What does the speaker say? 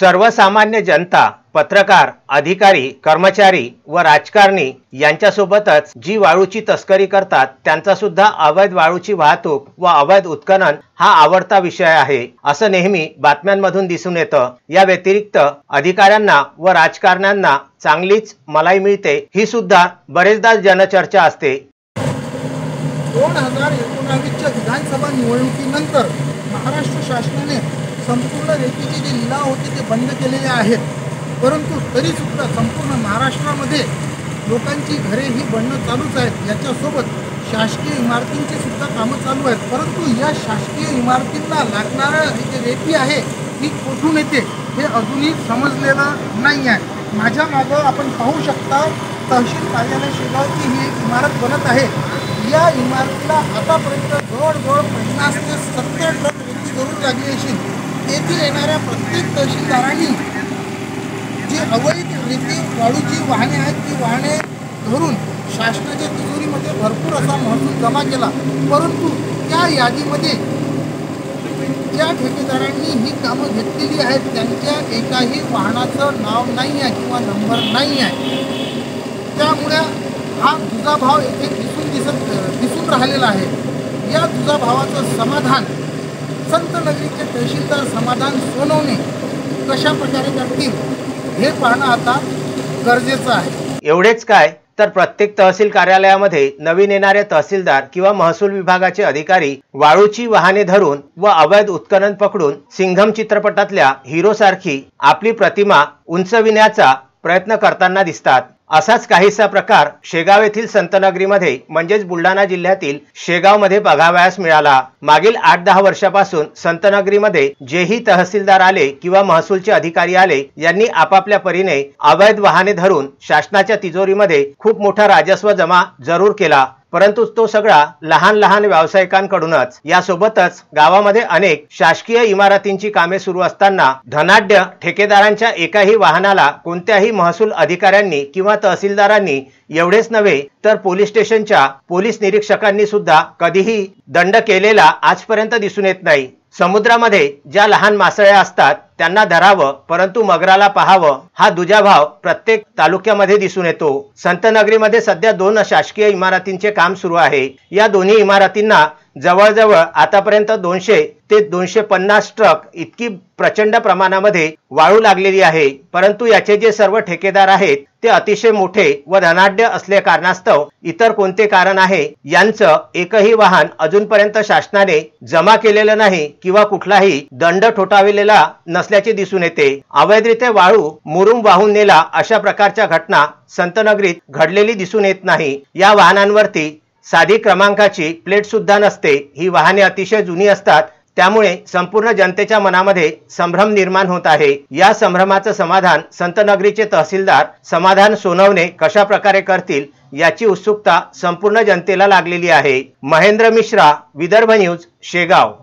सर्वसामान्य जनता, पत्रकार, अधिकारी, कर्मचारी व राजकारणी यांच्यासोबतच जी वाळूची तस्करी करतात त्यांचा सुद्धा अवैध वाळूची वाहतूक व अवैध उत्खनन हा आवडता विषय आहे असं नेहमी बातम्यांमधून दिसून येतं। या व्यतिरिक्त अधिकाऱ्यांना व राजकारण्यांना चांगलीच मलाई मिळते ही सुद्धा बरेचदा जनचर्चा असते। 2019च्या विधानसभा निवडणुकीनंतर महाराष्ट्र शासनाने संपूर्ण रेतीचे जे लिलाव होते ते बंद केलेले आहेत, परंतु तरी सुद्धा संपूर्ण महाराष्ट्रामध्ये लोकांची घरे ही बनणं चालूच आहेत। याच्यासोबत शासकीय इमारतींची सुद्धा कामं चालू आहेत, परंतु या शासकीय इमारतींना लागणारं जे रेती आहे ती कुठून येते हे अजूनही समजलेलं नाही आहे। माझ्या मागं आपण पाहू शकता तहसील कार्यालय शेगावची ही एक इमारत बनत आहे। या इमारतीला आतापर्यंत जवळजवळ 50 ते 70 ट्रक रेती जरूर लागली असेल। येथील येणाऱ्या प्रत्येक तहसीलदारांनी जी अवैध रेती वाळूची वाहने आहेत ती वाहने धरून शासनाच्या तिजोरीमध्ये भरपूर असा महसूल जमा केला, परंतु त्या यादीमध्ये ज्या ठेकेदारांनी ही कामं घेतलेली आहेत त्यांच्या एकाही वाहनाचं नाव नाही आहे किंवा नंबर नाही आहे। त्यामुळे हा दुजाभाव येथे दिसून राहिलेला आहे। या दुजाभावाचं समाधान संतनगरीचे तहसीलदार समाधान सोनवणे कशा प्रकारे करतील हे पाहणं आता गरजेचं आहे। एवढेच काय तर प्रत्येक तहसील कार्यालयामध्ये नवीन येणारे तहसीलदार किंवा महसूल विभागाचे अधिकारी वाळूची वाहने धरून व अवैध उत्खनन पकडून सिंघम चित्रपटातल्या हिरो सारखी आपली प्रतिमा उंचविण्याचा प्रयत्न करताना दिसतात। असाच काहीसा प्रकार शेगाव येथील संतनगरीमध्ये म्हणजेच बुलढाणा जिल्ह्यातील शेगावमध्ये बघावयास मिळाला। मागील 8-10 वर्षापासून संतनगरीमध्ये जेही तहसीलदार आले किंवा महसूलचे अधिकारी आले यांनी आपापल्या परीने अवैध वाहने धरून शासनाच्या तिजोरीमध्ये खूप मोठा राजस्व जमा जरूर केला, परंतु तो सगळा लहान लहान व्यावसायिकांकडूनच। यासोबतच गावामध्ये अनेक शासकीय इमारतींची कामे सुरू असताना धनाढ्य ठेकेदारांच्या एकाही वाहनाला कोणत्याही महसूल अधिकाऱ्यांनी किंवा तहसीलदारांनी एवढेच नव्हे तर पोलीस स्टेशनच्या पोलीस निरीक्षकांनी सुद्धा कधीही दंड केलेला आजपर्यंत दिसून येत नाही। समुद्रामध्ये ज्या लहान मासळ्या असतात त्यांना धरावं परंतु मगराला पाहावं हा दुजाभाव प्रत्येक तालुक्यामध्ये दिसून येतो। संतनगरीमध्ये सध्या 2 शासकीय इमारतींचे काम सुरू आहे। या दोन्ही इमारतींना जवळजवळ आतापर्यंत 200 ते 250 ट्रक इतकी प्रचंड प्रमाणामध्ये वाळू लागलेली आहे, परंतु याचे जे सर्व ठेकेदार आहेत ते अतिशय मोठे व धनाढ्य असल्या कारणास्तव इतर कोणते कारण आहे यांचं एकही वाहन अजूनपर्यंत शासनाने जमा केलेलं नाही किंवा कुठलाही दंड ठोठावलेला नसल्याचे दिसून येते। अवैधरित्या वाळू मुरुम वाहून नेला अशा प्रकारच्या घटना संतनगरीत घडलेली दिसून येत नाही। या वाहनांवरती साधी क्रमांकाची प्लेट सुद्धा नसते। ही वाहने अतिशय जुनी असतात, त्यामुळे संपूर्ण जनतेच्या मनामध्ये संभ्रम निर्माण होत आहे। या संभ्रमाचं समाधान संतनगरीचे तहसीलदार समाधान सोनवणे कशा प्रकारे करतील याची उत्सुकता संपूर्ण जनतेला लागलेली आहे। महेंद्र मिश्रा, विदर्भ न्यूज, शेगाव।